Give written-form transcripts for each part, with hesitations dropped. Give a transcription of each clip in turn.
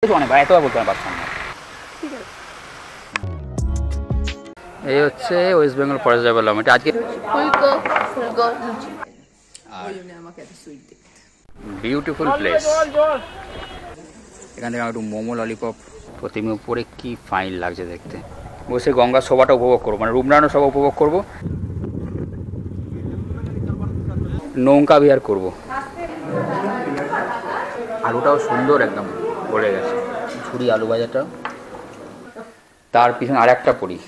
কিছু অনেক এতবার বলতে পারতাম না। এই হচ্ছে ওয়েস্ট বেঙ্গল ফরেস্ট ডেভেলপমেন্ট। আজকে বিউটিফুল প্লেস। এখান থেকে আমি একটু মোমো ললিপপ প্রতিমে উপরে কি ফাইন লাগছে দেখতে। বসে গঙ্গার শোভাটা উপভোগ করবো, মানে রূপনারায়ণ শোভা উপভোগ করবো, নৌকা বিহার করবো। আলুটাও সুন্দর একদম গলে গেছে, ঝুড়ি আলু ভাজাটা। তার পিছনে আর একটা পড়ি।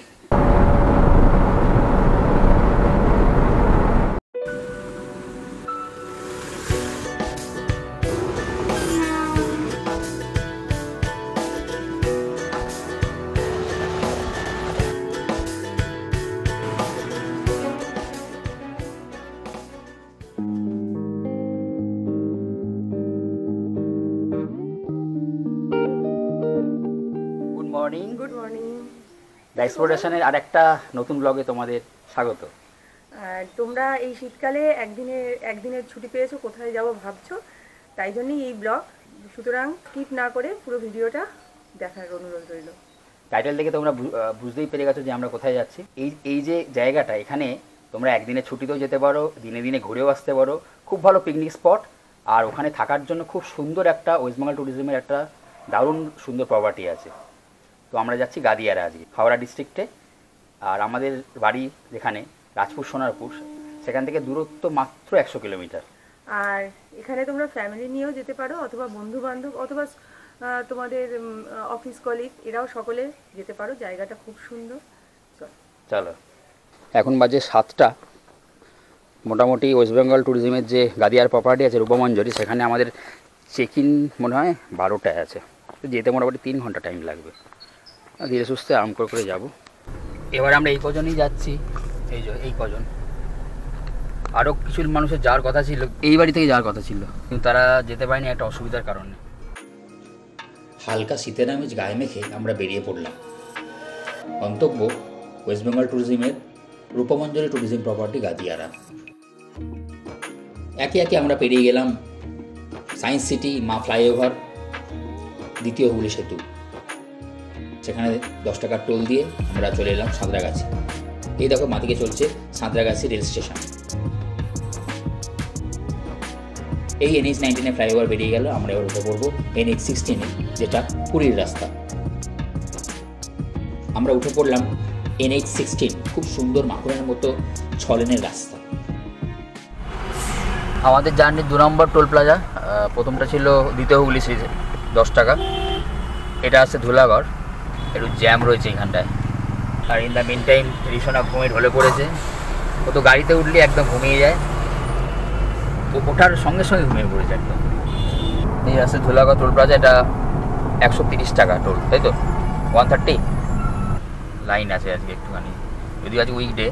Good morning. দ্য এক্সপ্লোরেশনের আরেকটা নতুন ব্লগে তোমাদের স্বাগত। তোমরা এই শীতকালে একদিনের ছুটি পেয়েছো, কোথায় যাবো ভাবছো, তাই জন্যই এই ব্লগ। সুতরাং স্কিপ না করে পুরো ভিডিওটা দেখার অনুরোধ রইল। টাইটেল দেখে তোমরা বুঝতেই পেরে গেছো যে আমরা কোথায় যাচ্ছি। এই যে জায়গাটা, এখানে তোমরা একদিনের ছুটিতেও যেতে পারো, দিনে দিনে ঘুরেও আসতে পারো। খুব ভালো পিকনিক স্পট, আর ওখানে থাকার জন্য খুব সুন্দর একটা ওয়েস্ট বেঙ্গল ট্যুরিজমের একটা দারুণ সুন্দর প্রপার্টি আছে। তো আমরা যাচ্ছি গাদিয়ারা আজকে, হাওড়া ডিস্ট্রিক্টে। আর আমাদের বাড়ি যেখানে রাজপুর সোনারপুর, সেখান থেকে দূরত্ব মাত্র 100 কিলোমিটার। আর এখানে তোমরা ফ্যামিলি নিয়েও যেতে পারো, অথবা বন্ধু বান্ধব, অথবা তোমাদের অফিস কলিগ, এরাও সকলে যেতে পারো। জায়গাটা খুব সুন্দর। চলো, এখন বাজে 7টা। মোটামুটি ওয়েস্ট বেঙ্গল ট্যুরিজমের যে গাদিয়ার প্রপার্টি আছে রূপমঞ্জরি, সেখানে আমাদের চেক ইন মনে হয় 12টায় আছে। তো যেতে মোটামুটি 3 ঘন্টা টাইম লাগবে। ধীরে সুস্থে আরাম করে যাবো। এবার আমরা এই কজনই যাচ্ছি, এই কজন। আরও কিছু মানুষের যাওয়ার কথা ছিল, এই বাড়ি থেকে যাওয়ার কথা ছিল, কিন্তু তারা যেতে পারেনি একটা অসুবিধার কারণে। হালকা শীতের আমেজ গায়ে মেখে আমরা বেরিয়ে পড়লাম। গন্তব্য ওয়েস্ট বেঙ্গল ট্যুরিজমের রূপমঞ্জরি ট্যুরিজম প্রপার্টি গাদিয়ারা। একে একে আমরা পেরিয়ে গেলাম সায়েন্স সিটি, মা ফ্লাইওভার, দ্বিতীয় হুগলি সেতু। সেখানে 10 টাকার টোল দিয়ে আমরা চলে এলাম সাঁতরাগাছি। এই দেখো মাদিকে চলছে সাঁতরাগাছি রেল স্টেশন। এই NH-19 ফ্লাইওভার বেরিয়ে গেল, আমরা এবার উঠে পড়বো NH-16, যেটা পুরীর রাস্তা। আমরা উঠে পড়লাম NH-16, খুব সুন্দর মাখনের মতো 6 লেনের রাস্তা। আমাদের জার্নির 2 নম্বর টোল প্লাজা। প্রথমটা ছিল দ্বিতীয় হুগলি সিরিজে 10 টাকা। এটা আছে ধুলাগড়, একটু জ্যাম রয়েছে এখানটায়। আর ইন দ্য মিন টাইম রিসোনা ঘুমিয়ে ঢলে পড়েছে। ও তো গাড়িতে উঠলে একদম ঘুমিয়ে যায়, ও ওঠার সঙ্গে সঙ্গে ঘুমিয়ে পড়েছে একদম। এই আছে ধুলাগড় টোল প্লাজা। এটা 130 টাকা টোল, তাই তো? 130 লাইন আছে আজকে একটুখানি, যদি আজ উইকডে।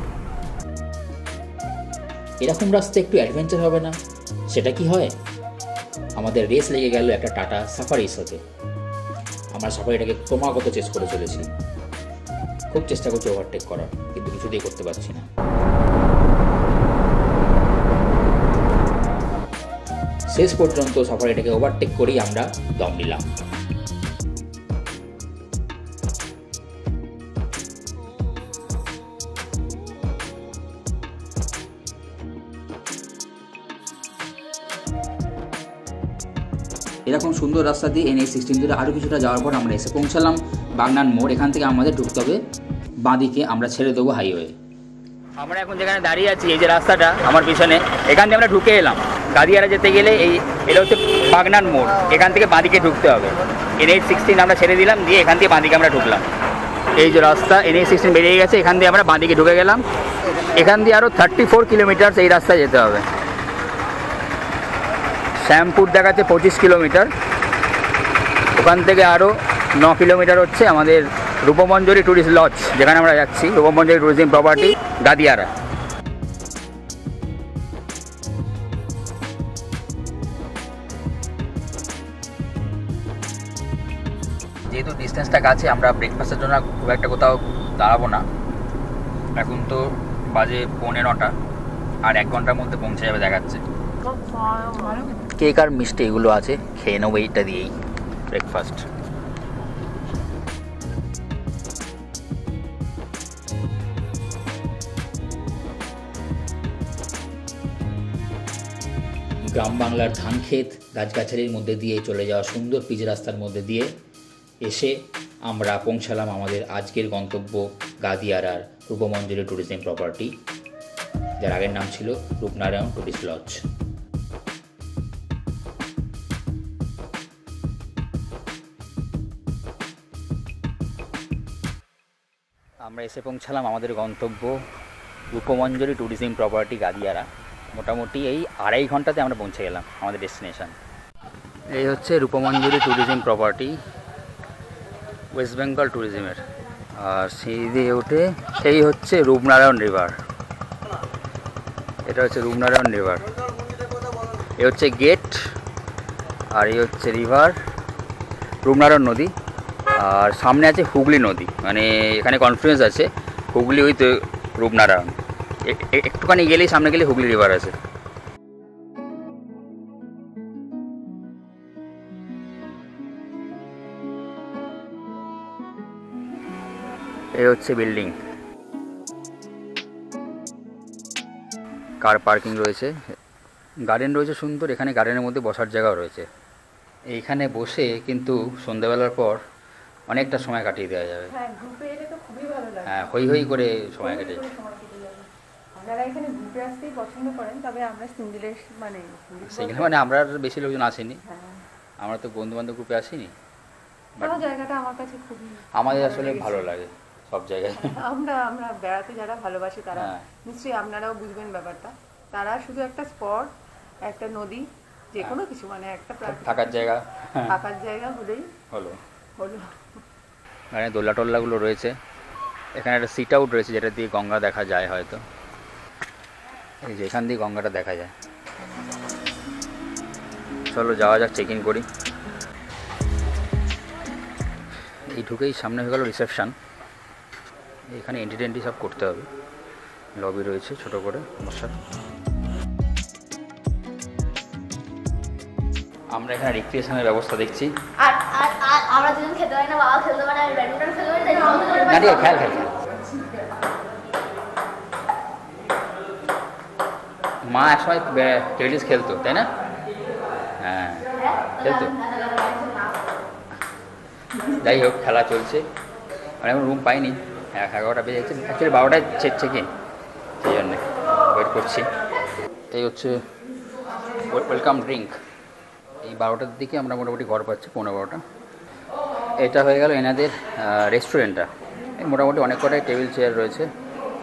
এরকম রাস্তা একটু অ্যাডভেঞ্চার হবে না? সেটা কি হয়? আমাদের রেস লেগে গেল একটা টাটা সাফারির সাথে। আমরা সাফারিটাকে ক্রমাগত চেস করে চলেছি। খুব চেষ্টা করছি ওভারটেক করার, কিন্তু কিছুতেই করতে পারছি না। শেষ পর্যন্ত সাফারিটাকে ওভারটেক করেই আমরা দম নিলাম। এরকম সুন্দর রাস্তা দিয়ে NH-16 ধরে আরও কিছুটা যাওয়ার পর আমরা এসে পৌঁছালাম বাগনান মোড়। এখান থেকে আমাদের ঢুকতে হবে বাঁদিকে, আমরা ছেড়ে দেবো হাইওয়ে। আমরা এখন যেখানে দাঁড়িয়ে আছি, এই যে রাস্তাটা আমার পিছনে, এখান থেকে আমরা ঢুকে এলাম। গাদিয়ারা যেতে গেলে এটা হচ্ছে বাগনান মোড়, এখান থেকে বাঁদিকে ঢুকতে হবে। NH-16 আমরা ছেড়ে দিলাম, দিয়ে এখান থেকে বাঁদিকে আমরা ঢুকলাম। এই যে রাস্তা NH-16 বেরিয়ে গেছে, এখান দিয়ে আমরা বাঁদিকে ঢুকে গেলাম। এখান দিয়ে আরও 34 কিলোমিটার এই রাস্তায় যেতে হবে। শ্যামপুর দেখাচ্ছে 25 কিলোমিটার। ওখান থেকে আরও 9 কিলোমিটার হচ্ছে আমাদের রূপমঞ্জরি ট্যুরিস্ট লজ, যেখানে আমরা যাচ্ছি, রূপমঞ্জরি ট্যুরিজম প্রপার্টি গাদিয়ারা। যেহেতু ডিস্টেন্সটা কাছে, আমরা ব্রেকফাস্টের জন্য খুব একটা কোথাও দাঁড়াবো না। এখন তো বাজে 9:15, আর 1 ঘন্টার মধ্যে পৌঁছে যাবে দেখাচ্ছে। কেক আর মিষ্টি এগুলো আছে, খেয়ে নেবো এইটা দিয়েই ব্রেকফাস্ট। গ্রাম বাংলার ধান ক্ষেত গাছগাছালির মধ্যে দিয়ে চলে যাওয়া সুন্দর পিচ রাস্তার মধ্যে দিয়ে এসে আমরা পৌঁছালাম আমাদের আজকের গন্তব্য গাদিয়ারার রূপমঞ্জরি ট্যুরিজম প্রপার্টি, যার আগের নাম ছিল রূপনারায়ণ টুরিস্ট লজ। আমরা এসে পৌঁছালাম আমাদের গন্তব্য রূপমঞ্জরি ট্যুরিজম প্রপার্টি গাদিয়ারা। মোটামুটি এই 2.5 ঘন্টাতে আমরা পৌঁছে গেলাম আমাদের ডেস্টিনেশন। এই হচ্ছে Rupmanjari tourism property, West Bengal ট্যুরিজমের। আর সেই দিয়ে উঠে সেই হচ্ছে রূপনারায়ণ রিভার, এটা হচ্ছে রূপনারায়ণ রিভার। এ হচ্ছে গেট, আর এই হচ্ছে রিভার রূপনারায়ণ নদী। আর সামনে আছে হুগলি নদী, মানে এখানে কনফ্লুয়েন্স আছে হুগলি উইথ রূপনারায়ণ। একটুখানি গেলেই সামনে গেলে হুগলি রিভার আছে। এই হচ্ছে বিল্ডিং, কার পার্কিং রয়েছে, গার্ডেন রয়েছে সুন্দর। এখানে গার্ডেনের মধ্যে বসার জায়গাও রয়েছে। এইখানে বসে কিন্তু সন্ধ্যাবেলার পর অনেকটা সময় কাটিয়ে দেওয়া যাবে। হ্যাঁ, গ্রুপে এলে তো খুবই ভালো লাগে। হ্যাঁ, হই হই করে সময় কেটে যায়। যারা এখানে গ্রুপে আসতেই পছন্দ করেন, তবে আমরা সিঙ্গেলের সেখানে মানে আমরা আর বেশি লোকজন আসেনি, হ্যাঁ, আমরা তো বন্ধু বান্ধব গ্রুপে আসিনি। তাও জায়গাটা আমার কাছে খুবই আমাদের আসলে ভালো লাগে সব জায়গায়। আমরা আমরা বেড়াতে যারা ভালোবাসি তারা হ্যাঁ। নিশ্চয়ই আপনারাও বুঝবেন ব্যাপারটা। তারা শুধু একটা স্পট, একটা নদী, যে কোনো কিছু মানে একটা থাকার জায়গা, থাকার জায়গা হলেই হলো। হলো। এখানে দোল্লা টোল্লাগুলো রয়েছে। এখানে একটা সিট আউট রয়েছে যেটা দিয়ে গঙ্গা দেখা যায় হয়তো। এই যে এখান দিয়ে গঙ্গাটা দেখা যায়। চলো যাওয়া যাক, চেক ইন করি। এই ঢুকেই সামনে হয়ে গেল রিসেপশান। এখানে এন্ট্রি টেন্ট্রি সব করতে হবে। লবি রয়েছে ছোট করে বসার। আমরা এখানে রিক্রিয়েশনের ব্যবস্থা দেখছি। আর আর আর আমরা দুজন খেতে পারি না, বাবা খেলতে পারে, আমি ব্যাডমিন্টন খেলতে পারি, তাই জন্য না ঠিক আছে, খেয়াল খেয়াল খেয়াল। মা একসময় টেনিস খেলতো, তাই না? হ্যাঁ, খেলতো। যাই হোক, খেলা চলছে। আমি এখন রুম পাইনি, 11টা বেজে যাচ্ছে। অ্যাকচুয়ালি 12টায় চেক ইন, সেই জন্যে ওয়েট করছি। এই হচ্ছে ওয়েলকাম ড্রিঙ্ক। এই 12টার দিকে আমরা মোটামুটি ঘর পাচ্ছি, 11:15। এটা হয়ে গেল এনাদের রেস্টুরেন্টটা। মোটামুটি অনেক কটাই টেবিল চেয়ার রয়েছে,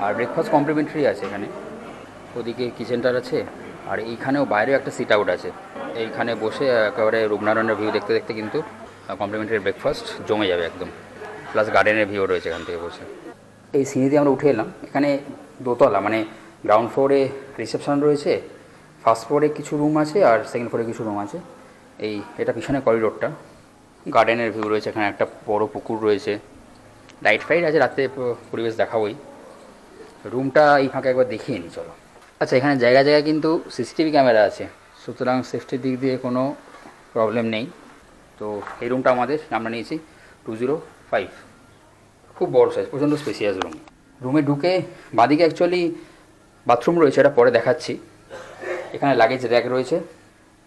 আর ব্রেকফাস্ট কমপ্লিমেন্টারি আছে এখানে। ওদিকে কিচেনটার আছে, আর এইখানেও বাইরেও একটা সিট আউট আছে। এইখানে বসে একেবারে রূপনারায়ণের ভিউ দেখতে দেখতে কিন্তু কমপ্লিমেন্টারি ব্রেকফাস্ট জমে যাবে একদম। প্লাস গার্ডেনের ভিউ রয়েছে এখান থেকে বসে। এই সিঁড়ি দিয়ে আমরা উঠে এলাম। এখানে দোতলা, মানে গ্রাউন্ড ফ্লোরে রিসেপশন রয়েছে, ফার্স্ট ফ্লোরে কিছু রুম আছে, আর সেকেন্ড ফ্লোরে কিছু রুম আছে। এটা পিছনে করিডোরটা, গার্ডেনের ভিউ রয়েছে। এখানে একটা বড় পুকুর রয়েছে, লাইট ফাইট আছে, রাতে পরিবেশ দেখাবোই। রুমটা এই ফাঁকে একবার দেখিয়ে নিই চলো। আচ্ছা, এখানে জায়গায় জায়গায় কিন্তু সিসিটিভি ক্যামেরা আছে, সুতরাং সেফটির দিক দিয়ে কোনো প্রবলেম নেই। তো এই রুমটা আমাদের আমরা নিয়েছি 205। খুব বড় সাইজ, প্রচণ্ড স্পেসিয়াস রুম। রুমে ঢুকে বাঁদিকে অ্যাকচুয়ালি বাথরুম রয়েছে, এটা পরে দেখাচ্ছি। এখানে লাগেজ র্যাক রয়েছে,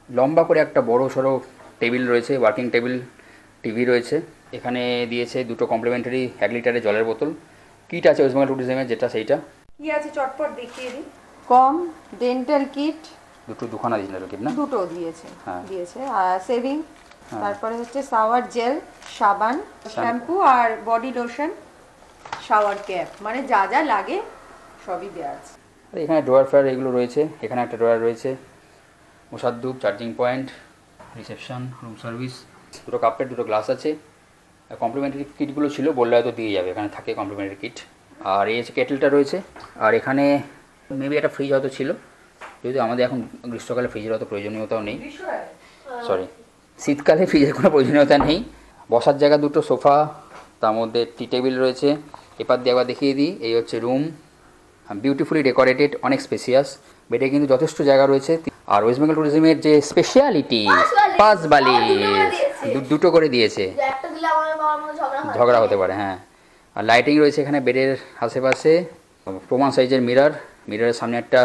লম্বা করে একটা বড় সড়ো টেবিল রয়েছে, ওয়ার্কিং টেবিল, টিভি রয়েছে। এখানে দিয়েছে 2টো কমপ্লিমেন্টারি 1 লিটারের জলের বোতল। কিট আছে ওয়েস্ট বেঙ্গল ট্যুরিজমের, যেটা সেইটা। কি আছে চটপট দেখিয়ে দিই। কম ডেন্টাল কিট, দুখানা দিয়েছিল কিট না? দুটো দিয়েছে, হ্যাঁ। দিয়েছে। আর সেভিং, তারপরে হচ্ছে শাওয়ার জেল, সাবান, শ্যাম্পু আর বডি লোশন, শাওয়ার ক্যাপ, মানে যা যা লাগে সবই দেওয়া আছে। এখানে ড্রয়ার ফ্রয়ার এগুলো রয়েছে। এখানে একটা ড্রয়ার রয়েছে, মশার ধূপ, charging point, reception, room service, 2টো কাপ প্লেট, 2টো গ্লাস আছে। কমপ্লিমেন্টারি কিটগুলো ছিল, বললে হয়তো দিয়ে যাবে, এখানে থাকে কমপ্লিমেন্টারি কিট। আর এই হচ্ছে কেটেলটা রয়েছে। আর এখানে মেবি একটা ফ্রিজ হয়তো ছিল, যেহেতু আমাদের এখন গ্রীষ্মকালে ফ্রিজের অত প্রয়োজনীয়তাও নেই। সরি, শীতকালে ফ্রিজের কোনো প্রয়োজনীয়তা নেই। বসার জায়গা 2টো সোফা, তার মধ্যে টি টেবিল রয়েছে। এপার দিয়ে একবার দেখিয়ে দিই, এই হচ্ছে রুম, বিউটিফুলি ডেকোরেটেড, অনেক স্পেসিয়াস। বেডে কিন্তু যথেষ্ট জায়গা রয়েছে। আর ওয়েস্ট বেঙ্গল ট্যুরিজমের যে স্পেশালিটি, পাঁচ বালিশ 2টো করে দিয়েছে, ঝগড়া হতে পারে। হ্যাঁ, আর লাইটিং রয়েছে এখানে বেডের আশেপাশে। প্রমাণ সাইজের মিরর, মিররের সামনে একটা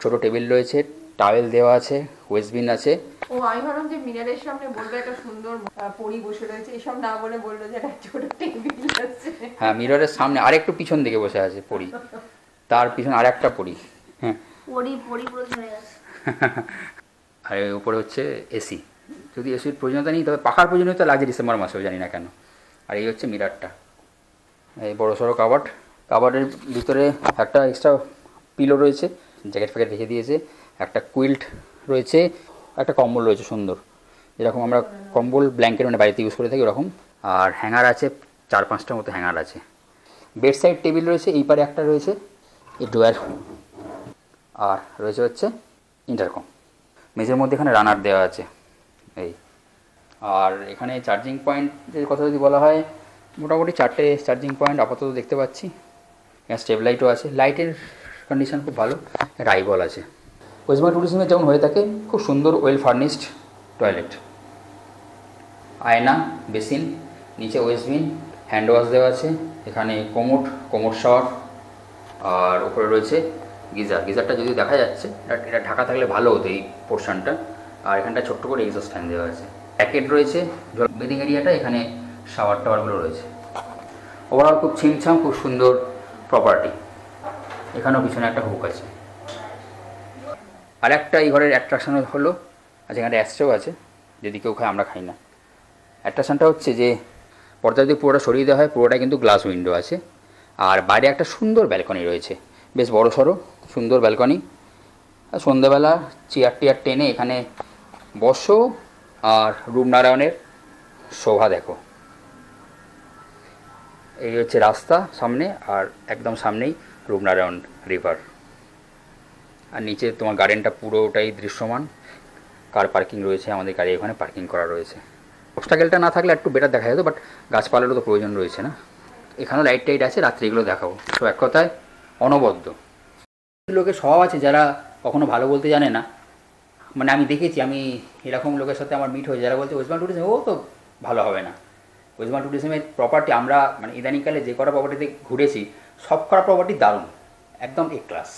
ছোট টেবিল রয়েছে, টাওয়েল দেওয়া আছে, ওয়েস্টবিন আছে। ও আমি ভাবলাম যে মিনারের সামনে বলবে একটা সুন্দর পরি বসে রয়েছে, এসব না বলে বললো যে একটা ছোট টেবিল আছে। হ্যাঁ, মিররের সামনে আরেকটু পিছন দিকে বসে আছে পরি, তার পিছনে আরেকটা পরি। হ্যাঁ, পরি পরি পুরো ধরে গেছে। আর এর উপরে হচ্ছে এসি। যদি এসির প্রয়োজনীয়তা নেই, তবে পাখার প্রয়োজনীয়তা লাগছে ডিসেম্বর মাসেও, জানি না কেন। আর এই হচ্ছে মিরারটা, এই বড়ো সড়ো কাবার্ড। কাবার্ডের ভিতরে একটা এক্সট্রা পিলো রয়েছে, জ্যাকেট ফ্যাকেট রেখে দিয়েছে, একটা কুইল্ট রয়েছে, একটা কম্বল রয়েছে সুন্দর, যেরকম আমরা কম্বল ব্ল্যাঙ্কেট মানে বাড়িতে ইউজ করে থাকি ওরকম। আর হ্যাঙ্গার আছে 4-5টার মতো হ্যাঙ্গার আছে। বেড সাইড টেবিল রয়েছে, এই পারে একটা রয়েছে, এই ডোয়ার। আর রয়েছে হচ্ছে ইন্টারকম। মেঝের মধ্যে এখানে রানার দেওয়া আছে এই। আর এখানে চার্জিং পয়েন্টের কথা যদি বলা হয়, মোটামুটি 4টে চার্জিং পয়েন্ট আপাতত দেখতে পাচ্ছি। এখানে স্টেপ লাইটও আছে, লাইটের কন্ডিশন খুব ভালো। একটা আইবল আছে। ওয়েস্ট বেঙ্গল ট্যুরিজমে যেমন হয়ে থাকে, খুব সুন্দর ওয়েল ফার্নিশড টয়লেট, আয়না, বেসিন, নিচে ওয়েস্টবিন, হ্যান্ড ওয়াশ দেওয়া আছে, এখানে কোমোড শাওয়ার, আর উপরে রয়েছে গিজার। গিজারটা যদি দেখা যাচ্ছে, এটা ঢাকা থাকলে ভালো হতো এই পোর্শনটা। আর এখানটা ছোট্ট করে এক্সস্ট ফ্যান দেওয়া আছে, প্যাকেট রয়েছে, জল বেদিং এরিয়াটা, এখানে শাওয়ার টাওয়ারগুলো রয়েছে। ওভারঅল খুব ছিমছাম, খুব সুন্দর প্রপার্টি। এখানেও পিছনে একটা হুক আছে। আর একটা এই ঘরের অ্যাট্রাকশন হলো, আচ্ছা এখানে অ্যাস্ট্রেও আছে, যদি কেউ খায়, আমরা খাই না। অ্যাট্রাকশনটা হচ্ছে যে পর্দা যদি পুরোটা সরিয়ে দেওয়া হয়, পুরোটা কিন্তু গ্লাস উইন্ডো আছে। আর বাইরে একটা সুন্দর ব্যালকনি রয়েছে, বেশ বড় সড়ো সুন্দর ব্যালকনি। আর সন্ধ্যাবেলা চেয়ার টিয়ার টেনে এখানে বসো আর রূপনারায়ণের শোভা দেখো। এই হচ্ছে রাস্তা সামনে, আর একদম সামনেই রূপনারায়ণ রিভার। আর নিচে তোমার গার্ডেনটা পুরোটাই দৃশ্যমান। কার পার্কিং রয়েছে, আমাদের গাড়ি এখানে পার্কিং করা রয়েছে। অবস্টাকেলটা না থাকলে একটু বেটার দেখা যেত, বাট গাছপালারও তো প্রয়োজন রয়েছে না। এখানেও লাইট টাইট আছে, রাত্রে এগুলো দেখাবো। তো এক কথায় অনবদ্য। লোকের স্বভাব আছে যারা কখনো ভালো বলতে জানে না। মানে আমি দেখেছি, আমি এরকম লোকের সাথে আমার মিট হয়েছে যারা বলছে ওয়েস্ট বেঙ্গল ট্যুরিজম ও তো ভালো হবে না। ওয়েস্ট বেঙ্গল ট্যুরিজমের প্রপার্টি, আমরা মানে ইদানিংকালে যে কটা প্রপার্টিতে ঘুরেছি, সব কটা প্রপার্টি দারুণ, একদম এ ক্লাস।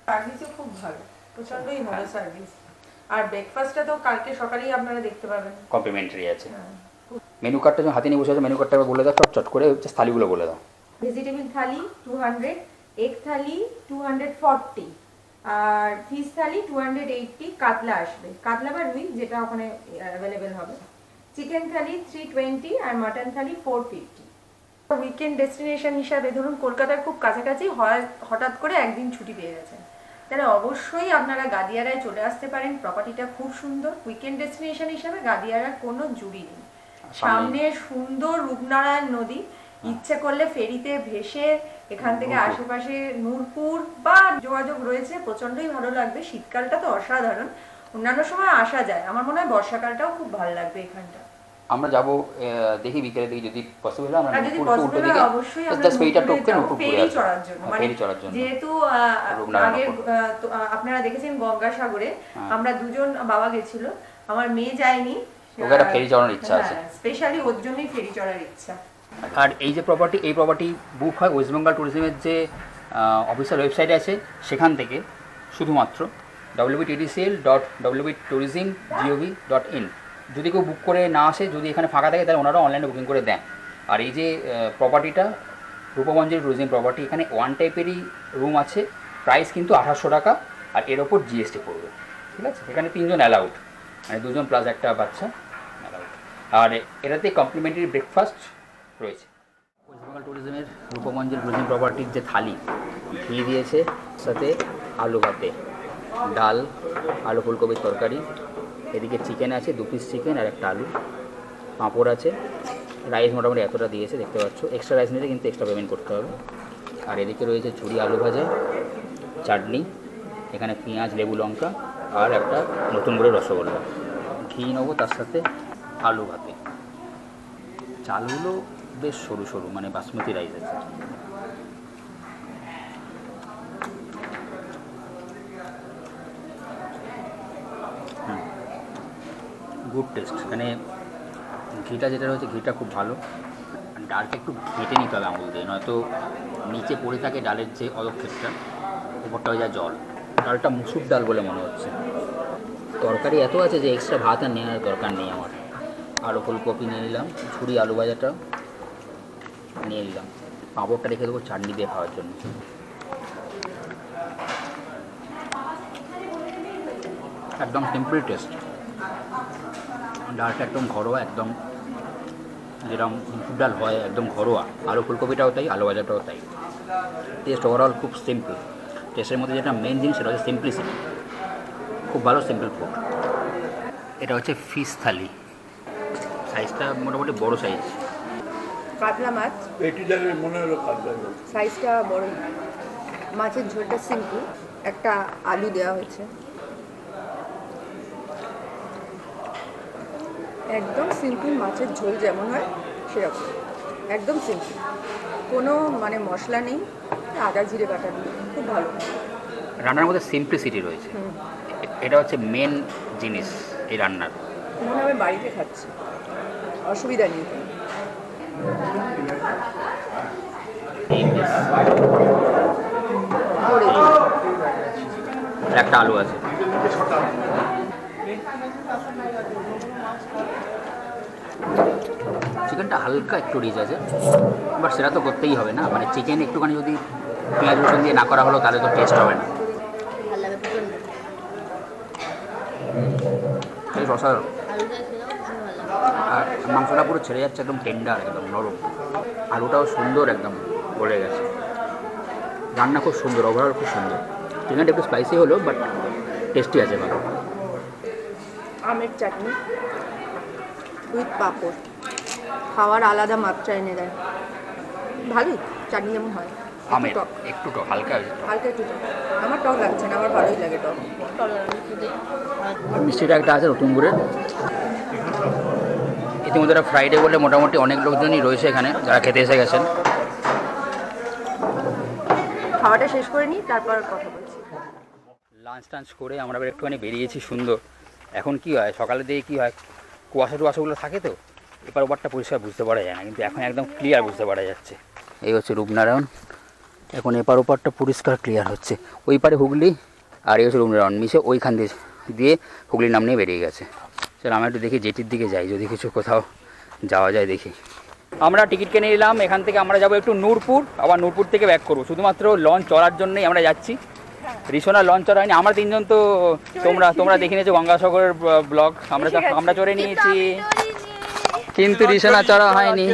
সার্ভিসও খুব ভালো, প্রচন্ডই ভালো সার্ভিস। আর ব্রেকফাস্টটা তো কালকে সকালেই আপনারা দেখতে পাবেন, কমপ্লিমেন্টারি আছে। মেনু কার্ডটা যখন হাতে নিয়ে বসে আছে, মেনু কার্ডটা বলে দাও, চট করে হচ্ছে থালিগুলো বলে দাও। ভেজিটেবল থালি 200, এগ থালি 240, আর ফিশ থালি 280, কাতলা আসবে, কাতলা বা রুই যেটা ওখানে অ্যাভেলেবেল হবে। চিকেন থালি 320 আর মাটন থালি 450। উইকেন্ড ডেস্টিনেশন হিসাবে ধরুন কলকাতার খুব কাছাকাছি হঠাৎ করে একদিন ছুটি পেয়ে গেছেন, তাহলে অবশ্যই আপনারা গাদিয়ারায় চলে আসতে পারেন। প্রপার্টিটা খুব সুন্দর। উইকেন্ড ডেস্টিনেশন হিসাবে গাদিয়ারার কোনো জুড়ি নেই। সামনে সুন্দর রূপনারায়ণ নদী, ইচ্ছে করলে ফেরিতে ভেসে এখান থেকে আশেপাশে নূরপুর বা যোগাযোগ রয়েছে, প্রচন্ডই ভালো লাগবে। শীতকালটা তো অসাধারণ, অন্যান্য সময় আসা যায়। আমার মনে হয় বর্ষাকালটাও খুব ভালো লাগবে এখানটা। আমরা যাব, দেখি বিকেলের দিকে যদি পসিবল হয়, আমরা যদি উল্টো পসিবল দিকে হয় অবশ্যই আমরা ফেরি চড়ার জন্য, মানে যেহেতু আগে আপনারা দেখেছেন গঙ্গাসাগরে আমরা দুজন বাবা গেছিল, আমার মেয়ে যায়নি, ওখানে ফেরি চড়ানোর ইচ্ছা আছে, স্পেশালি ওর জন্যই ফেরি চড়ার ইচ্ছা। আর এই যে প্রপার্টি, এই প্রপার্টি বুক হয় ওয়েস্ট বেঙ্গল ট্যুরিজমের যে অফিসিয়াল ওয়েবসাইট আছে, সেখান থেকে শুধুমাত্র www.wbtourism.gov.in। যদি কেউ বুক করে না আসে, যদি এখানে ফাঁকা থাকে, তাহলে ওনারা অনলাইনে বুকিং করে দেন। আর এই যে প্রপার্টিটা রূপমঞ্জরি ট্যুরিজম প্রপার্টি, এখানে ওয়ান টাইপেরই রুম আছে, প্রাইস কিন্তু 2800 টাকা, আর এর ওপর জিএসটি পড়বে। ঠিক আছে, এখানে 3 জন অ্যালাউড, মানে 2 জন প্লাস একটা বাচ্চা অ্যালাউড। আর এটাতে কমপ্লিমেন্টারি ব্রেকফাস্ট রয়েছে। ওয়েস্ট বেঙ্গল ট্যুরিজমের রূপমঞ্জরি ট্যুরিজম প্রপার্টির যে থালি, ঘি দিয়েছে, সাথে আলু ভাতে, ডাল, আলু ফুলকপির তরকারি, এদিকে চিকেন আছে, 2 পিস চিকেন আর একটা আলু, পাঁপড় আছে, রাইস মোটামুটি এতটা দিয়েছে দেখতে পাচ্ছ। এক্সট্রা রাইস নিলে কিন্তু এক্সট্রা পেমেন্ট করতে হবে। আর এদিকে রয়েছে ঝুরি আলু ভাজা, চাটনি, এখানে পেঁয়াজ, লেবু, লঙ্কা, আর একটা নতুন করে রসগোল্লা। ঘি নেবো তার সাথে আলু ভাতে। চালগুলো বেশ সরু সরু, মানে বাসমতি রাইস আছে। Good test. এখানে ঘিটা যেটা রয়েছে, ঘিটা খুব ভালো। ডালটা একটু ঘেটে নিতে হবে আঙুল দিয়ে, নয়তো নিচে পড়ে থাকে ডালের যে অদক্ষেপটা, উপরটা হয়ে যায় জল। ডালটা মুসুর ডাল বলে মনে হচ্ছে। তরকারি এত আছে যে এক্সট্রা ভাত আর নেওয়ার দরকার নেই আমার। আলু ফুলকপি নিয়ে নিলাম, ছুরি আলু ভাজাটা নিয়ে নিলাম, পাঁপড়টা রেখে দেবো চাটনি দিয়ে খাওয়ার জন্য। একদম সিম্পল টেস্ট, ডালটা একদম ঘরোয়া, একদম যেরকম মুসুর ডাল হয় একদম ঘরোয়া, আলু ফুলকপিটাও তাই, আলু ভাজাটাও তাই। টেস্ট ওভারঅল খুব সিম্পল। টেস্টের মধ্যে যেটা মেন জিনিস সেটা হচ্ছে সিম্পলিসিটি, খুব ভালো সিম্পল ফুড। এটা হচ্ছে ফিশ থালি, সাইজটা মোটামুটি বড় সাইজ। কাতলা মাছ, পেটি জায়গায় মনে হলো কাতলা। সাইজটা বড়। মাছের ঝোলটা সিম্পল, একটা আলু দেওয়া হয়েছে, একদম সিম্পল মাছের ঝোল যেমন হয় সেরকম, একদম সিম্পল, কোনো মানে মশলা নেই, আদা জিরে বাটা দিয়ে খুব ভালো। রান্নার মধ্যে সিম্পলিসিটি রয়েছে, এটা হচ্ছে মেন জিনিস এই রান্নার। মনে হয় আমি বাড়িতে খাচ্ছি, অসুবিধা নেই। একটা আলু আছে। চিকেনটা হালকা একটু রিচ আছে, বাট সেটা তো করতেই হবে না, মানে চিকেন একটুখানি যদি পেঁয়াজ রসুন দিয়ে না করা হলো তাহলে তো টেস্ট হবে না। ভালো লাগে প্রচন্ড। এই অসাধারণ, আলু দিয়ে খেলেও ভীষণ ভালো লাগে। আর মাংসটা পুরো ছেড়ে যাচ্ছে, একদম টেন্ডার, একদম নরম, আলুটাও সুন্দর, একদম গলে গেছে। রান্না খুব সুন্দর, ওভারঅল খুব সুন্দর। চিকেনটা একটু স্পাইসি হলো, বাট টেস্টি আছে ভালো। আমের চাটনি উইথ পাঁপড়, খাওয়ার আলাদা মাত্রা এনে দেয়, ভালোই। চাটনি যেমন হয়, আমের টক, একটু টক, হালকা হালকা একটু টক। আমার টক লাগছে না, আমার ভালোই লাগে টক। মিষ্টিটা একটা আছে নতুন করে। ইতিমধ্যে এটা ফ্রাইডে বলে মোটামুটি অনেক লোকজনই রয়েছে এখানে যারা খেতে এসে গেছেন। খাওয়াটা শেষ করে নিই, তারপর কথা বলছি। লাঞ্চ টাঞ্চ করে আমরা এবার একটুখানি বেরিয়েছি সুন্দর। এখন কি হয়, সকালের দিকে কী হয়, কুয়াশা টুয়াশাগুলো থাকে তো, এবার ওপারটা পরিষ্কার বুঝতে পারা যায় না, কিন্তু এখন একদম ক্লিয়ার বুঝতে পারা যাচ্ছে। এই হচ্ছে রূপনারায়ণ, এখন এপার ওপারটা পরিষ্কার ক্লিয়ার হচ্ছে। ওই পারে হুগলি আর এই হচ্ছে রূপনারায়ণ, মিশে ওইখান দিয়ে হুগলির নাম নিয়ে বেরিয়ে গেছে। চল আমরা একটু দেখি জেটির দিকে যাই, যদি কিছু কোথাও যাওয়া যায় দেখি। আমরা টিকিট কিনে নিলাম, এখান থেকে আমরা যাবো একটু নূরপুর, আবার নূরপুর থেকে ব্যাক করবো। শুধুমাত্র লঞ্চ চড়ার জন্যই আমরা যাচ্ছি। ঋষণা লঞ্চ চড়া হয়নি, আমরা তিনজন তো তোমরা দেখে নিয়েছো গঙ্গাসাগরের ব্লগ, আমরা চড়ে নিয়েছি, কিন্তু ঋষণা চড়া হয়নি।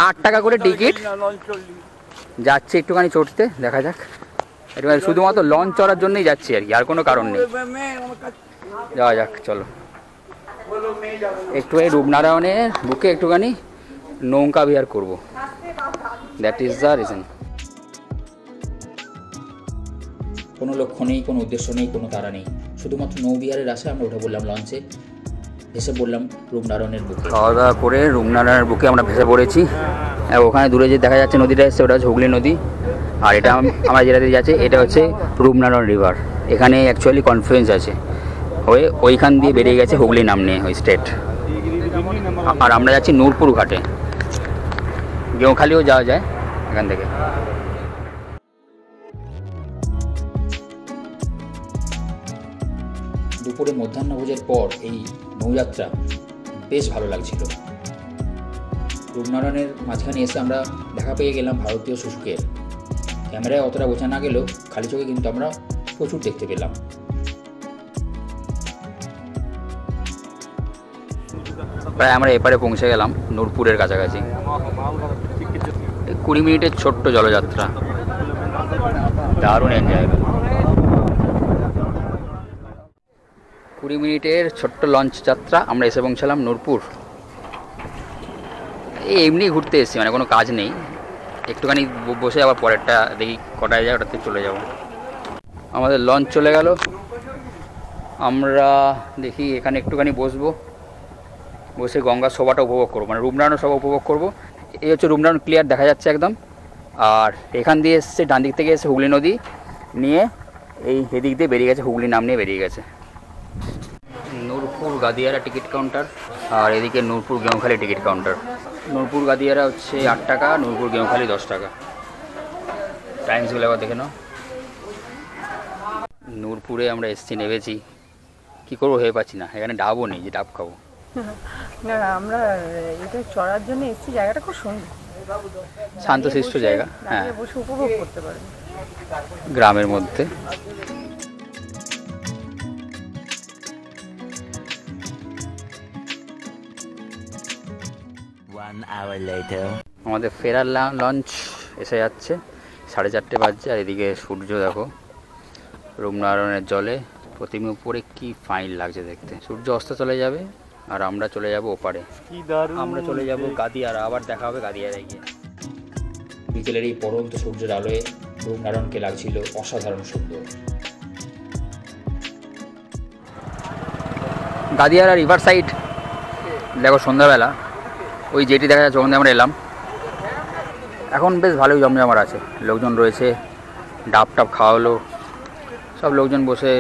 8 টাকা করে টিকিট, যাচ্ছে একটুখানি চড়তে, দেখা যাক। একটুখানি শুধুমাত্র লঞ্চ চড়ার জন্যই যাচ্ছি আর কি, আর কোনো কারণ নেই। যাওয়া যাক, চলো। একটু এই রূপনারায়ণের বুকে একটুখানি নৌকা বিহার করবো, দ্যাট ইজ দ্য রিজন। কোনো লক্ষ্য নেই, কোনো উদ্দেশ্য নেই, কোনো তারা নেই, শুধুমাত্র নৌবিহারের আশায় আমরা উঠে পড়লাম লঞ্চে, ভেসে পড়লাম রূপনারায়ণের বুকে। খাওয়া দাওয়া করে রূপনারায়ণের বুকে আমরা ভেসে পড়েছি। ওখানে দূরে যে দেখা যাচ্ছে নদীটা এসছে, ওটা হচ্ছে হুগলি নদী। আর এটা আমরা যেটাতে যাচ্ছি এটা হচ্ছে রূপনারায়ণ রিভার। এখানে অ্যাকচুয়ালি কনফ্লুয়েন্স আছে, হয়ে ওইখান দিয়ে বেরিয়ে গেছে হুগলি নাম নিয়ে ওই স্টেট। আর আমরা যাচ্ছি নূরপুর ঘাটে, গেঁওখালিও যাওয়া যায় এখান থেকে। দুপুরে মধ্যাহ্নভোজের পর এই নৌযাত্রা বেশ ভালো লাগছিল। রূপনারায়ণের মাঝখানে এসে আমরা দেখা পেয়ে গেলাম ভারতীয় শুশুকের। ক্যামেরায় অতটা বোঝা না গেলেও খালি চোখে কিন্তু আমরা প্রচুর দেখতে পেলাম। প্রায় আমরা এপারে পৌঁছে গেলাম, নূরপুরের কাছাকাছি। 20 মিনিটের ছোট্ট জলযাত্রা, দারুণ এনজয়। 20 মিনিটের ছোট্ট লঞ্চ যাত্রা, আমরা এসে পৌঁছালাম নূরপুর। এমনি ঘুরতে এসেছি, মানে কোনো কাজ নেই, একটুখানি বসে আবার পরেরটা দেখি কটায় যায়, ওটাতে চলে যাব। আমাদের লঞ্চ চলে গেল, আমরা দেখি এখানে একটুখানি বসে গঙ্গার শোভাটা উপভোগ করবো, মানে রূপনারায়ণ শোভা উপভোগ করবো। এই হচ্ছে রূপনারায়ণ, ক্লিয়ার দেখা যাচ্ছে একদম। আর এখান দিয়ে এসছে, ডান দিক থেকে এসে হুগলি নদী নিয়ে এদিক দিয়ে বেরিয়ে গেছে, হুগলি নাম নিয়ে বেরিয়ে গেছে। নূরপুর গাদিয়ারা টিকিট কাউন্টার, আর এদিকে নূরপুর গেঁওখালি টিকিট কাউন্টার। নূরপুর গাদিয়ারা হচ্ছে 8 টাকা, নূরপুর গেঁওখালি 10 টাকা। টাইমসগুলো আবার দেখে নাও। নূরপুরে আমরা এসছি, নেমেছি, কী করবো ভেবে পাচ্ছি না, এখানে ডাবও নেই যে ডাব খাবো। না আমরা এটা চড়ার জন্য এসেছি, জায়গাটা খুব সুন্দর, শান্তশিষ্ট জায়গা, হ্যাঁ, বসে উপভোগ করতে পারেন গ্রামের মধ্যে। আমাদের ফেরার লঞ্চ এসে যাচ্ছে, 4:30 বাজছে, আর এদিকে সূর্য দেখো রূপনারায়ণের জলে প্রতিমা উপরে কি ফাইন লাগছে দেখতে। সূর্য অস্ত চলে যাবে আর আমরা চলে যাব ওপারে, আমরা চলে যাব গাদিয়ারা, আবার দেখা হবে গাদিয়ারায় গিয়ে। বিকেলের এই পরন্ত সূর্যের আলোয় রূপনারায়ণকে লাগছিল অসাধারণ সুন্দর। গাদিয়ারা রিভার সাইড দেখো, সন্ধ্যাবেলা ওই যেটি দেখা যাচ্ছে ওখানে আমরা এলাম। এখন বেশ ভালোই জমজমাট আছে, লোকজন রয়েছে, ডাব টাব খাওয়া হলো, সব লোকজন বসে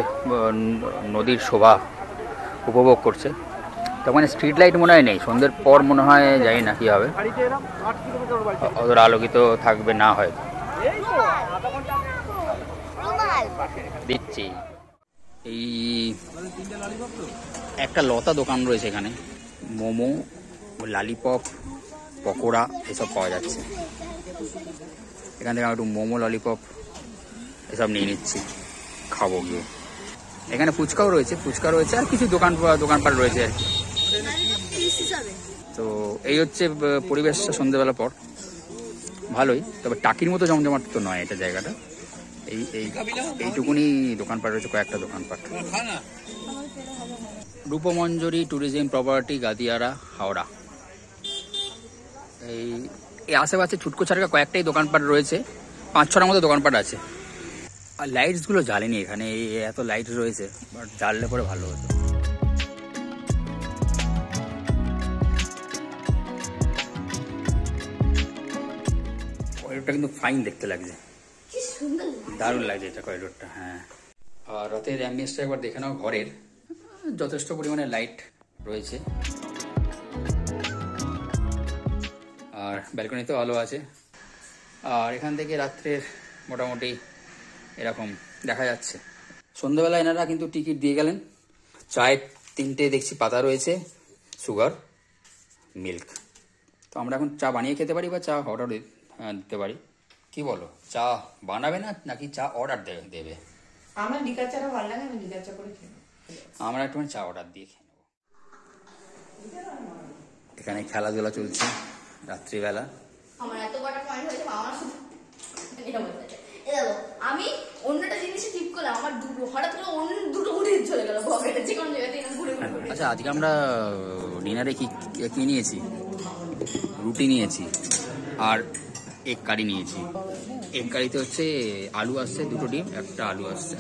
নদীর শোভা উপভোগ করছে। তখন স্ট্রিট লাইট মনে হয় নেই, সন্ধ্যের পর মনে হয়, জানি না কী হবে, অতটা আলোকিত থাকবে না হয় দিচ্ছি। এই একটা লতা দোকান রয়েছে এখানে, মোমো, লালিপপ, পকোড়া এসব পাওয়া যাচ্ছে। এখান থেকে আমি একটু মোমো, ললিপপ এসব নিয়ে নিচ্ছি, খাবো গিয়ে। এখানে ফুচকাও রয়েছে, ফুচকা রয়েছে, আর কিছু দোকানপাট রয়েছে আর কি। তো এই হচ্ছে পরিবেশটা সন্ধ্যেবেলা পর, ভালোই, তবে টাকির মতো জমজমাট তো নয় এটা জায়গাটা। এইটুকুনি দোকানপাট রয়েছে, কয়েকটা দোকানপাট। Rupmanjari tourism property, Gadiara, Howrah. এই আশেপাশে ছুটকো ছাড়া কয়েকটাই দোকানপাট রয়েছে, 5-6টার মতো দোকানপাট আছে। আর লাইটসগুলো জ্বালেনি এখানে, এত লাইট রয়েছে, বাট জ্বাললে পরে ভালো হতো। করিডোরটা কিন্তু ফাইন দেখতে লাগছে, দারুণ লাগছে এটা করিডোরটা, হ্যাঁ। আর রাতের অ্যাম্বিয়েন্সটা একবার দেখে নাও, ঘরের যথেষ্ট পরিমাণে লাইট রয়েছে, আর ব্যালকনিতেও আলো আছে। আর এখান থেকে রাত্রের মোটামুটি এরকম দেখা যাচ্ছে। সন্ধ্যাবেলা এনারা কিন্তু টিকিট দিয়ে গেলেন। চায়ের 3টে দেখছি পাতা রয়েছে, সুগার, মিল্ক। তো আমরা এখন চা বানিয়ে খেতে পারি বা চা অর্ডার দিতে পারি। কি বলো, চা বানাবে না নাকি চা অর্ডার দেবে? আমার লিকার চাটা ভালো লাগে, আমি লিকার চা করে খেয়ে নেবো। আমরা একটু চা অর্ডার দিয়ে খেয়ে নেবো। এখানে খেলাধুলা চলছে রাত্রিবেলা। আমার এত কটা পয়েন্ট হয়েছে, আমার শুধু এটা বলতে চাই, দেখো আমি অন্যটা জিনিসে টিপ করলাম, আমার দুটো হঠাৎ করে অন্য দুটো ঘুরে চলে গেল পকেটে, যে কোনো জায়গাতে ঘুরে ঘুরে। আচ্ছা, আজকে আমরা ডিনারে কি নিয়েছি? রুটি নিয়েছি আর এগ কারি নিয়েছি। এগ কারিতে হচ্ছে আলু আসছে, 2টো ডিম, একটা আলু আসছে।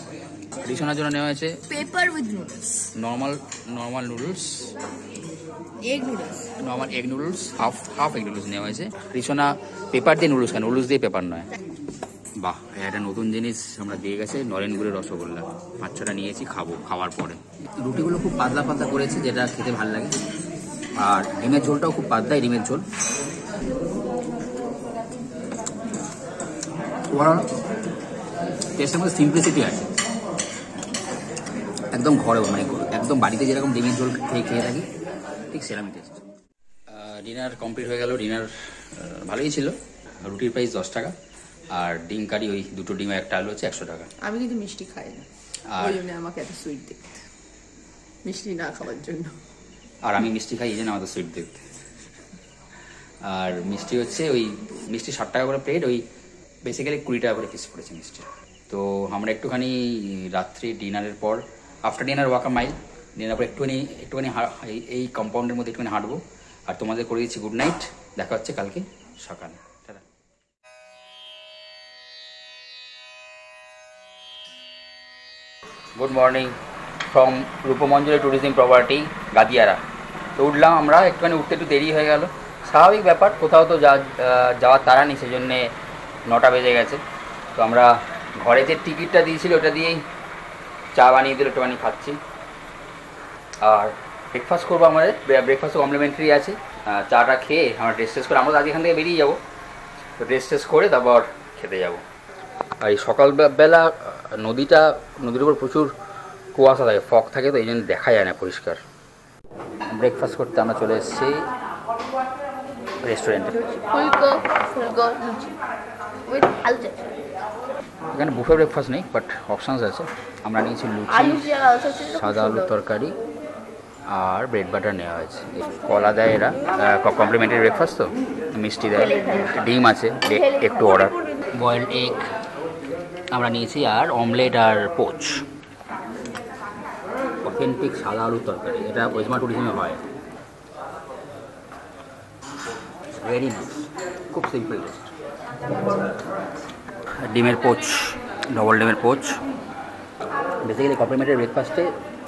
রিসোনার জন্য নেওয়া হয়েছে paper with noodles, normal noodles, egg noodles, normal egg noodles, half egg noodles নেওয়া হয়েছে। রিসোনা পেপার দিয়ে নুডলস খান, নুডলস দিয়ে পেপার নয়। বাহ, একটা নতুন জিনিস আমরা দিয়ে গেছে, নরেন গুড়ের রসগোল্লা। 5-6টা নিয়েছি, খাওয়ার পরে। রুটিগুলো খুব পাতলা পাতলা করেছে, যেটা খেতে ভালো লাগে। আর ডিমের ঝোলটাও খুব পাতলাই, ডিমের ঝোল। টেস্টের মধ্যে সিম্পলিসিটি আছে, একদম ঘরে, মানে একদম বাড়িতে যেরকম ডিমের ঝোল খেয়ে থাকি, ঠিক সেরকমই টেস্ট। ডিনার কমপ্লিট হয়ে গেল। ডিনার ভালোই ছিল। রুটির প্রাইস 10 টাকা, আর ডিম কারি ওই 2টো ডিম একটা আলু হচ্ছে 100 টাকা। আমি কিন্তু মিষ্টি খাই না, ওই জন্য আমাকে এত সুইট দেখতে, মিষ্টি না খাওয়ার জন্য। আর আমি মিষ্টি খাই, এই জন্য আমাদের সুইট দেখতে। আর মিষ্টি হচ্ছে ওই মিষ্টি 60 টাকা করে প্লেট, ওই বেসিক্যালি 20 টাকা করে পিস পড়েছে মিষ্টি। তো আমরা একটুখানি রাত্রি ডিনারের পর, আফটার ডিনার ওয়াক আ মাইল, ডিনার পর একটুখানি এই কম্পাউন্ডের মধ্যে একটুখানি হাঁটবো। আর তোমাদের করে দিচ্ছি গুড নাইট, দেখা হচ্ছে কালকে সকালে। Good morning from Rupmanjari tourism property, Gadiara. তো উঠলাম আমরা, একটুখানি উঠতে একটু দেরি হয়ে গেল, স্বাভাবিক ব্যাপার, কোথাও তো যাওয়ার তাড়া নেই, সেই জন্যে 9টা বেজে গেছে। তো আমরা ঘরে যে টিকিটটা দিয়েছিল ওটা দিয়েই চা বানিয়ে দিল, একটুখানি খাচ্ছি। আর ব্রেকফাস্ট করবো, আমাদের ব্রেকফাস্টও কমপ্লিমেন্টারি আছে। চাটা খেয়ে আমরা ড্রেস টেস করে, আমরা আজ এখান থেকে বেরিয়ে যাবো। তো ড্রেস টেস করে তারপর খেতে যাব। আর এই সকালবেলা নদীর উপর প্রচুর কুয়াশা থাকে, ফগ থাকে, তো এই জন্য দেখা যায় না পরিষ্কার। ব্রেকফাস্ট করতে আমরা চলে এসেছি রেস্টুরেন্টে। ফুলকো ফুলকো লুচি উইথ আলু চপ। এখানে বুফে ব্রেকফাস্ট নেই, বাট অপশানস আছে। আমরা নিয়েছি লুচি, আলু দিয়ে আলু চপ, সাদা আলুর তরকারি আর ব্রেড বাটার নেওয়া হয়েছে। কলা দেয় এরা, কমপ্লিমেন্টারি ব্রেকফাস্ট, তো মিষ্টি দেয়, ডিম আছে একটু অর্ডার, বয়েলড এগ আমরা নিয়েছি, আর অমলেট আর পোচ। অথেন্টিক সাদা আলুর তরকারি, এটা ওয়েস্টবেঙ্গল ট্যুরিজমে হয়। ভেরি নাইস, খুব সিম্পল টেস্ট। ডিমের পোচ, ডবল ডিমের পোচ। বেসিক্যালি কমপ্লিমেন্টারি ব্রেকফাস্টে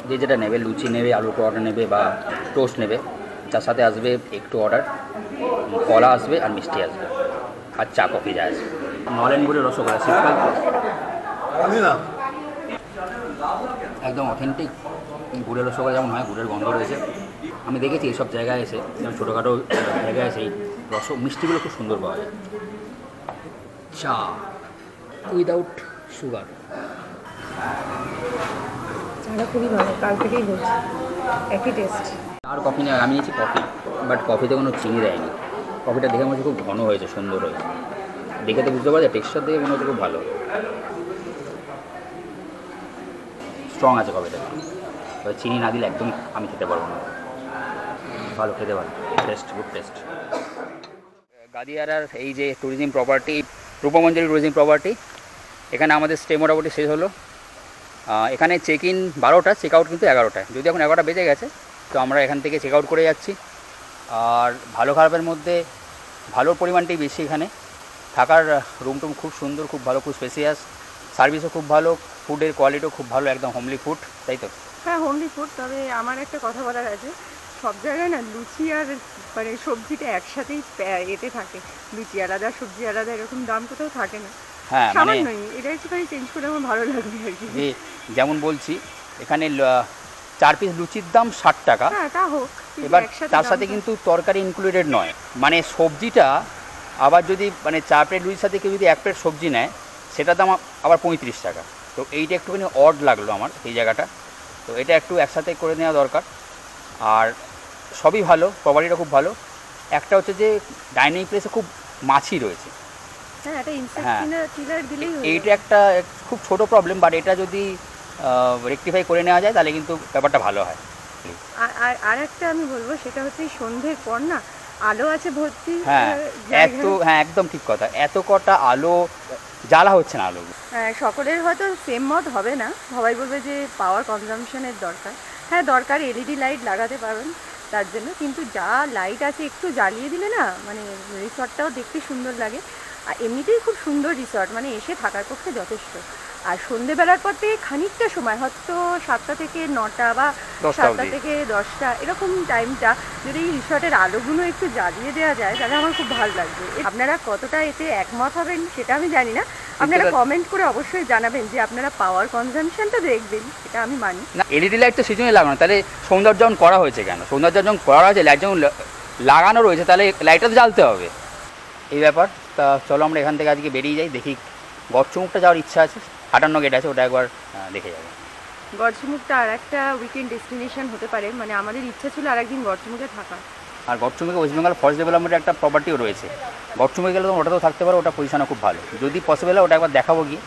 যে যেটা নেবে, লুচি নেবে, আলু পরোটা নেবে বা টোস্ট নেবে, তার সাথে আসবে একটু অর্ডার, কলা আসবে আর মিষ্টি আসবে, আর চা কফি যা আসবে। নলেন গুড়ের রসগোল্লা, শীতকাল একদম অথেন্টিক গুড়ের রসগোল্লা যেমন হয়, গুড়ের গন্ধ রয়েছে। আমি দেখেছি এইসব জায়গায় এসে, যেমন ছোটোখাটো জায়গায় এসে এই মিষ্টিগুলো খুব সুন্দর পাওয়া যায়। চা উইদাউট সুগার, চাটা খুবই ভালো, কাল থেকেই বলছি একই টেস্ট। আর কফি নেই, আমি নিয়েছি কফি, বাট কফিতে কোনো চিনি দেয়নি। কফিটা দেখে মনে হচ্ছে খুব ঘন হয়েছে, সুন্দর হয়েছে, দেখে তো বুঝতে পারা যায়, টেক্সচার দেখে মনে হচ্ছে খুব ভালো, স্ট্রং আছে কফিটা। এবার চিনি না দিলে একদম আমি খেতে পারবো না, ভালো খেতে পারবো, টেস্ট, গুড টেস্ট। গাদিয়ারার এই যে tourism property, Rupmanjari tourism property, এখানে আমাদের স্টে মোটামুটি শেষ হলো। এখানে চেক ইন 12টা, চেক আউট কিন্তু 11টায়, যদি এখন 11টা বেজে গেছে, তো আমরা এখান থেকে চেক আউট করে যাচ্ছি। আর ভালো খারাপের মধ্যে ভালোর পরিমাণটাই বেশি। এখানে থাকার রুম টুম খুব সুন্দর, খুব ভালো, খুব স্পেসিয়াস, সার্ভিসও খুব ভালো, ফুডের কোয়ালিটিও খুব ভালো, একদম হোমলি ফুড, তাই তো? হ্যাঁ, হোমলি ফুড। তবে আমার একটা কথা বলার আছে, সব জায়গায় না লুচি আর মানে সবজিটা একসাথেই এতে থাকে, লুচি আলাদা সবজি আলাদা, এরকম দাম কোথাও থাকে না। হ্যাঁ, মানে সামান্যই, এটা একটুখানি চেঞ্জ করে আমার ভালো লাগবে আর কি। যে যেমন বলছি, এখানে 4 পিস লুচির দাম 60 টাকা। হ্যাঁ, তা হোক, কিন্তু এবার একসাথে তার সাথে দামটা- কিন্তু তরকারি ইনক্লুডেড নয়, মানে সবজিটা আবার যদি মানে 4 প্লেট লুচির সাথে কেউ যদি 1 প্লেট সবজি নেয়, সেটার দাম আবার 35 টাকা। তো এইটা একটুখানি অড লাগলো আমার এই জায়গাটা, তো এটা একটু একসাথে করে নেওয়া দরকার। আর সবই ভালো, প্রপার্টিটা খুব ভালো। একটা হচ্ছে যে ডাইনিং প্লেসে খুব মাছি রয়েছে, হ্যাঁ, এটা ইনসেক্ট হ্যাঁ। কিলার দিলেই হয়ে এইটা একটা খুব ছোট প্রবলেম, বাট এটা যদি রেকটিফাই করে নেওয়া যায় তাহলে কিন্তু ব্যাপারটা ভালো হয়। আর একটা আমি বলবো, সেটা হচ্ছে সন্ধ্যের পর না আলো আছে ভর্তি। হ্যাঁ, একদম ঠিক কথা, এত কটা আলো, জ্বালা হচ্ছে না আলো। সকলের হয়তো সেম মত হবে না, সবাই বলবে যে পাওয়ার কনজাম্পশনের দরকার। হ্যাঁ, দরকার, এলইডি লাইট লাগাতে পারেন তার জন্য, কিন্তু যা লাইট আছে একটু জ্বালিয়ে দিলে না, মানে রিসর্টটাও দেখতে সুন্দর লাগে। আর এমনিতেই খুব সুন্দর রিসর্ট, মানে এসে থাকার পক্ষে যথেষ্ট। আর সন্ধেবেলার পর থেকে খানিকটা সময়, হয়তো 7টা থেকে 9টা বা 7টা থেকে 10টা, এরকম টাইমটা যদি এই রিসর্টের আলোগুলো একটু জ্বালিয়ে দেওয়া যায়, তাহলে আমার খুব ভালো লাগবে। আপনারা কতটা এতে একমত হবেন সেটা আমি জানি না, আপনারা কমেন্ট করে অবশ্যই জানাবেন যে আপনারা পাওয়ার কনজাম্পশনটা দেখবেন, এটা আমি মানি না, এলইডি লাইট তো সেজন্যই লাগানো, তাহলে সৌন্দর্যন করা হয়েছে কেন? সৌন্দর্যন করা হয়েছে, লাইট যখন লাগানো রয়েছে তাহলে লাইটটা তো জ্বালতে হবে, এই ব্যাপার। তা চলো আমরা এখান থেকে আজকে বেরিয়ে যাই, দেখি গড়চুমুকটা যাওয়ার ইচ্ছা আছে, 58 গেট আছে, ওটা একবার দেখে যাবো। গড়চুমুকটা আর একটা উইকেন্ড ডেস্টিনেশন হতে পারে, মানে আমাদের ইচ্ছা ছিল আর একদিন গড়চুমুকে থাকা। আর গড়চুমুকে ওয়েস্টবেঙ্গল ফরেস্ট ডেভেলপমেন্টের একটা প্রপার্টিও রয়েছে, গড়চুমুকে গেলে তোমরা ওটাতেও থাকতে পারো, ওটা পজিশনও খুব ভালো, যদি পসিবল হয় ওটা একবার দেখাবো গিয়ে।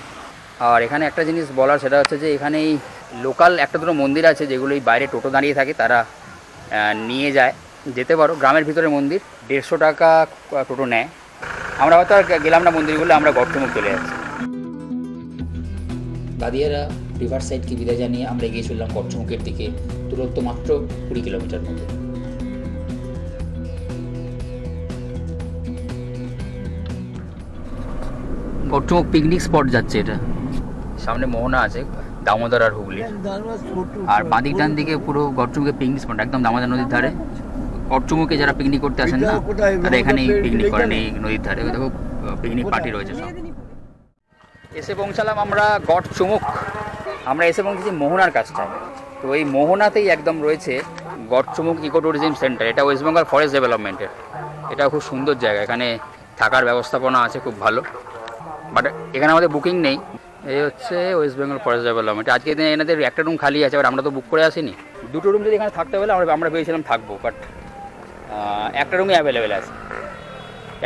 আর এখানে একটা জিনিস বলার, সেটা হচ্ছে যে এখানে এই লোকাল একটা দুটো মন্দির আছে, যেগুলো এই বাইরে টোটো দাঁড়িয়ে থাকে, তারা নিয়ে যায়, যেতে পারো, গ্রামের ভিতরে মন্দির, 150 টাকা টোটো নেয়। আমরা হয়তো আর গেলাম না মন্দিরগুলো, আমরা গড়চুমুক চলে যাচ্ছি। গাদিয়ারা রিভার সাইডকে বিদায় জানিয়ে আমরা এগিয়ে চললাম গড়চুমুকের দিকে, দূরত্ব মাত্র 20 কিলোমিটার মতো। গড়চুমুক পিকনিক স্পট যাচ্ছে, এটা সামনে মোহনা আছে, দামোদর আর হুগলি, আর বাঁদিক ডান দিকে পুরো গড়চুমুকের পিকনিক স্পট, একদম দামোদর নদীর ধারে। গড়চুমুকে যারা পিকনিক করতে আসেন না, তারা এখানেই পিকনিক করেন, এই নদীর ধারে। দেখো পিকনিক পার্টি রয়েছে সব। এসে পৌঁছালাম আমরা গড়চুমুক, আমরা এসে পৌঁছেছি মোহনার কাছটায়। তো এই মোহনাতেই একদম রয়েছে গড়চুমুক ইকো ট্যুরিজম সেন্টার, এটা ওয়েস্টবেঙ্গল ফরেস্ট ডেভেলপমেন্টের। এটা খুব সুন্দর জায়গা, এখানে থাকার ব্যবস্থাপনা আছে খুব ভালো, বাট এখানে আমাদের বুকিং নেই, এই হচ্ছে ওয়েস্ট বেঙ্গল ফরেস্ট ডেভেলপমেন্ট। আজকে দিনে এনাদের একটা রুম খালি আছে, এবার আমরা তো বুক করে আসিনি। দুটো রুম যদি এখানে থাকতে হলে আমরা ভেবেছিলাম থাকবো, বাট একটা রুমই অ্যাভেলেবেল আছে।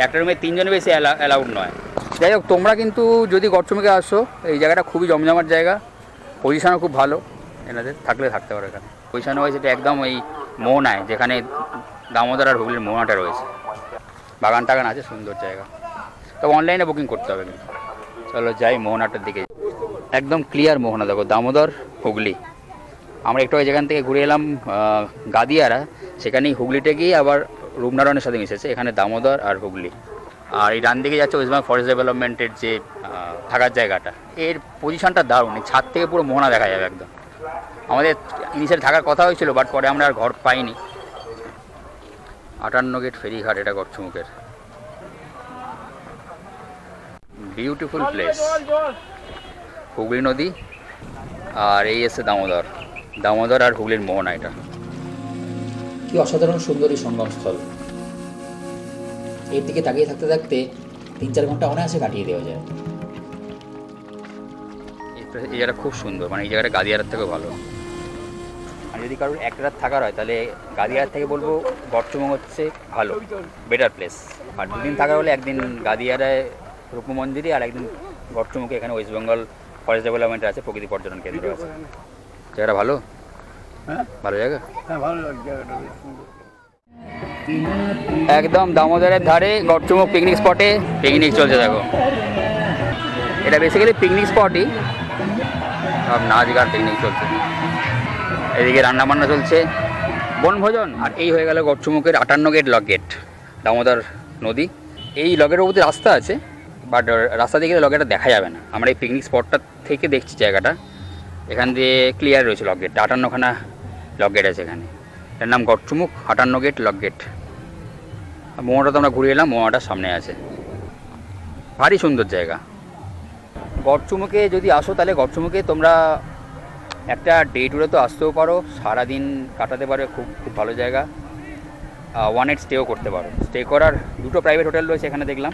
একটা রুমে 3 জন বেশি অ্যালাউড নয়। যাই হোক, তোমরা কিন্তু যদি গড়চুমুকে আসো, এই জায়গাটা খুবই জমজমাট জায়গা, পজিশনও খুব ভালো, এনাদের থাকতে পারো এখানে। পজিশন হয়েছে এটা একদম ওই মোহনায়, যেখানে দামোদর আর হুগলির মোহনাটা রয়েছে, বাগান টাগান আছে, সুন্দর জায়গা। তবে অনলাইনে বুকিং করতে হবে কিন্তু। চলো যাই মোহনাটার দিকে। একদম ক্লিয়ার মোহনা, দেখো দামোদর হুগলি। আমরা একটু যেখান থেকে ঘুরে এলাম গাদিয়ারা, সেখানেই হুগলিতে গিয়ে আবার রূপনারায়ণের সাথে মিশেছে, এখানে দামোদর আর হুগলি। আর এই ডান দিকে যাচ্ছে ওয়েস্ট বেঙ্গল ফরেস্ট ডেভেলপমেন্টের যে থাকার জায়গাটা, এর পজিশনটা দারুণ, ছাদ থেকে পুরো মোহনা দেখা যাবে একদম। আমাদের ইনিশিয়াল থাকার কথা হয়েছিল, বাট পরে আমরা আর ঘর পাইনি। 58 গেট ফেরিঘাট, এটা গড়চুমুকের বিউটিফুল প্লেস। হুগলি নদী আর এই এসে দামোদর আর হুগলির মোহনা। এটা কি অসাধারণ সুন্দর এই সঙ্গমস্থল। এর দিকে তাকিয়ে থাকতে থাকতে 3-4 ঘন্টা অনায়াসে কাটিয়ে দেওয়া যায়। এই জায়গাটা খুব সুন্দর, মানে এই জায়গাটা গাদিয়ারার থেকেও ভালো। আর যদি কারোর এক রাত থাকার হয়, তাহলে গাদিয়ার থেকে বলবো গড়চুমুক হচ্ছে ভালো, বেটার প্লেস। আর 2 দিন থাকার হলে একদিন গাদিয়ারায় রূপমন্দিরে, আর একদিন গড়চুমুকে, এখানে ওয়েস্ট বেঙ্গল ফরেস্ট ডেভেলপমেন্ট আছে, প্রকৃতি পর্যটন কেন্দ্র আছে। জায়গাটা ভালো, হ্যাঁ ভালো জায়গা, হ্যাঁ ভালো লাগছে জায়গাটা, বেশ সুন্দর। একদম দামোদরের ধারে গড়চুমুক পিকনিক স্পটে পিকনিক চলছে। দেখো, এটা বেসিক্যালি পিকনিক স্পটই, সব নাচ গান পিকনিক চলছে। এদিকে রান্নাবান্না চলছে, বনভোজন। আর এই হয়ে গেল গড়চুমুকের 58 গেট লক গেট, দামোদর নদী। এই লগের উপর রাস্তা আছে, বাট রাস্তা দিয়ে গেলে লগেটা দেখা যাবে না। আমরা এই পিকনিক স্পটটা থেকে দেখছি জায়গাটা, এখান দিয়ে ক্লিয়ার রয়েছে লক গেট। 58খানা লক গেট আছে এখানে। এর নাম গড়চুমুক 58 গেট লক গেট। মোহনাটা তো আমরা ঘুরে এলাম, মোহনাটার সামনে আছে। ভারী সুন্দর জায়গা। গড়চুমুকে যদি আসো, তাহলে গড়চুমুকে তোমরা একটা ডে ট্যুরে তো আসতেও পারো, সারাদিন কাটাতে পারো, খুব খুব ভালো জায়গা। 1 নাইট স্টেও করতে পারো। স্টে করার 2টো প্রাইভেট হোটেল রয়েছে এখানে দেখলাম,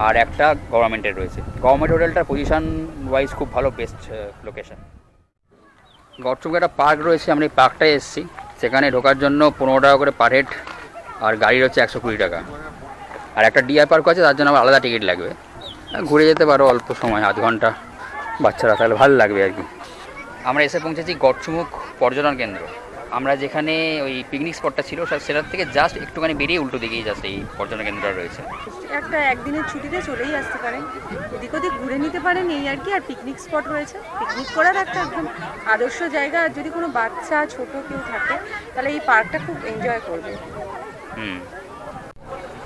আর একটা গভর্নমেন্টের রয়েছে। গভর্নমেন্ট হোটেলটার পজিশন ওয়াইজ খুব ভালো, বেস্ট লোকেশন। গড়চুমুকে একটা পার্ক রয়েছে, আমরা এই পার্কটায় এসেছি। সেখানে ঢোকার জন্য 15 টাকা করে পার হেড, আর গাড়ি হচ্ছে 120 টাকা। আর একটা ডিআর পার্ক আছে, তার জন্য আবার আলাদা টিকিট লাগবে। ঘুরে যেতে পারো অল্প সময়, আধ ঘন্টা, বাচ্চারা তাহলে ভালো লাগবে আর কি। আমরা এসে পৌঁছেছি গড়চুমুক পর্যটন কেন্দ্র। আমরা যেখানে ওই পিকনিক স্পটটা ছিল, সেটার থেকে জাস্ট একটুখানি বেরিয়ে উল্টো দিকেই জাস্ট এই পর্যটন কেন্দ্রটা রয়েছে। একটা একদিনের ছুটিতে চলেই আসতে পারেন, এদিক ওদিক ঘুরে নিতে পারেন, এই আর কি। আর পিকনিক স্পট রয়েছে, পিকনিক করার একটা একদম আদর্শ জায়গা। আর যদি কোনো বাচ্চা ছোট কেউ থাকে, তাহলে এই পার্কটা খুব এনজয় করবে।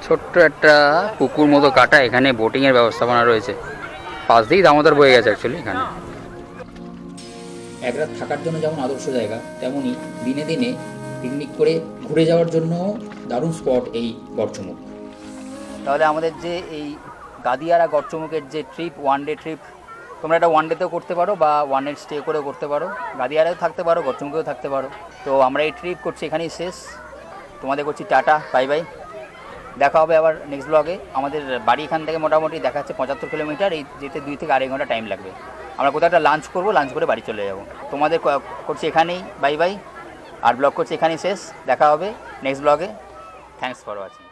ছোট্ট একটা পুকুর মতো কাটা, এখানে বোটিংয়ের ব্যবস্থাপনা রয়েছে। পাশ দিয়েই দামোদর বয়ে গেছে অ্যাকচুয়ালি এখানে। এক রাত থাকার জন্য যেমন আদর্শ জায়গা, তেমনই দিনে দিনে পিকনিক করে ঘুরে যাওয়ার জন্য দারুণ স্পট এই গড়চুমুক। তাহলে আমাদের যে এই গাদিয়ারা গড়চুমুকের যে ট্রিপ, 1 ডে ট্রিপ, তোমরা এটা 1 ডেতেও করতে পারো বা 1 নাইট স্টে করেও করতে পারো। গাদিয়ারাও থাকতে পারো, গড়চুমুকেও থাকতে পারো। তো আমরা এই ট্রিপ করছি এখানেই শেষ। তোমাদের করছি টাটা, বাই বাই। দেখা হবে আবার নেক্সট ব্লগে। আমাদের বাড়ি এখান থেকে মোটামুটি দেখা যাচ্ছে 75 কিলোমিটার, এই যেতে 2 থেকে আড়াই ঘন্টা টাইম লাগবে। আমরা কোথাও একটা লাঞ্চ করবো, লাঞ্চ করে বাড়ি চলে যাবো। তোমাদের করছি এখানেই বাই বাই, আর ব্লগ করছি এখানেই শেষ। দেখা হবে নেক্সট ব্লগে। Thanks for watching.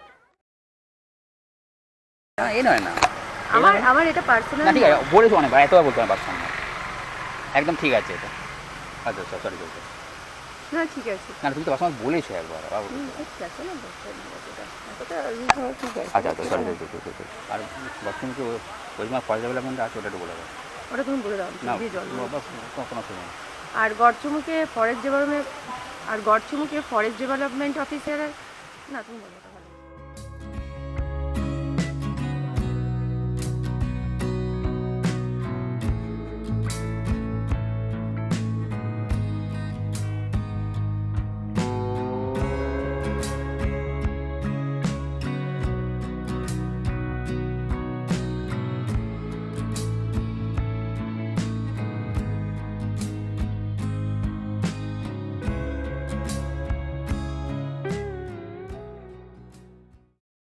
এই নয় না, আমার এটা পার্সোনাল না ঠিক আছে, বলেছো অনেকবার, এতবার বলতে হবে পারছো না, একদম ঠিক আছে এটা। আচ্ছা আচ্ছা, সরি বলতে না, ঠিক আছে, না, তুমি তো পারছো বলেছো একবার। ঠিক আছে না, আচ্ছা আচ্ছা, সরি। আর গড়চুমুকে ওই মাস ফরেস্ট ডেভেলপমেন্ট আছে, ওটা একটু বলে দাও। ওটা তুমি বলে দাও না, জল। কোনো সময়। আর গড়চুমুকে ফরেস্ট ডেভেলপমেন্ট অফিসার, না তুমি বলো।